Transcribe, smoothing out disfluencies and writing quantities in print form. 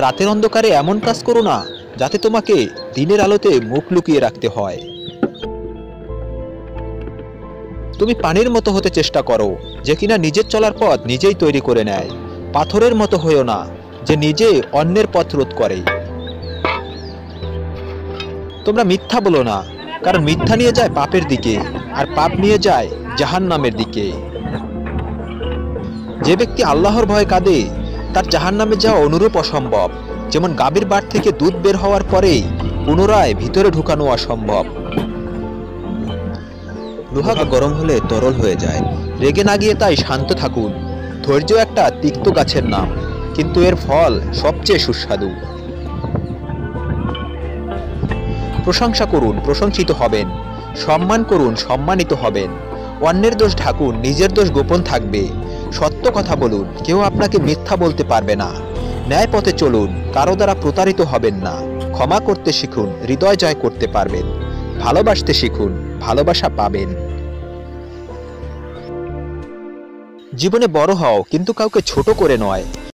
রাতের অন্ধকারে এমন কাজ করো না যাতে তোমাকে দিনের আলোতে মুখ লুকিয়ে রাখতে হয়। তুমি পানির মতো হতে চেষ্টা করো যে কিনা নিজের চলার পথ নিজেই তৈরি করে নেয়। পাথরের মতো হয়েও না যে নিজে অন্যের পথ রোধ করে। তোমরা মিথ্যা বলো না, কারণ মিথ্যা নিয়ে যায় পাপের দিকে, আর পাপ নিয়ে যায় জাহান্নামের দিকে। যে ব্যক্তি আল্লাহর ভয়ে কাঁদে তার জাহান্নামে যাওয়া অনুরূপ অসম্ভব, যেমন গাভীর বাট থেকে দুধ বের হওয়ার পরেই পুনরায় ভিতরে ঢুকানো অসম্ভব। লোহা গরম হলে তরল হয়ে যায়, রেগে না গিয়ে তাই শান্ত থাকুন। ধৈর্য একটা তিক্ত গাছের নাম, কিন্তু এর ফল সবচেয়ে সুস্বাদু। প্রশংসা করুন, প্রশংসিত হবেন। সম্মান করুন, সম্মানিত হবেন। অন্যের দোষ ঢাকুন, নিজের দোষ গোপন থাকবে। সত্য কথা বলুন, কেউ আপনাকে মিথ্যা বলতে পারবে না। ন্যায় পথে চলুন, কারো দ্বারা প্রতারিত হবেন না। ক্ষমা করতে শিখুন, হৃদয় জয় করতে পারবেন। ভালোবাসতে শিখুন, ভালোবাসা পাবেন। জীবনে বড় হও, কিন্তু কাউকে ছোট করে নয়।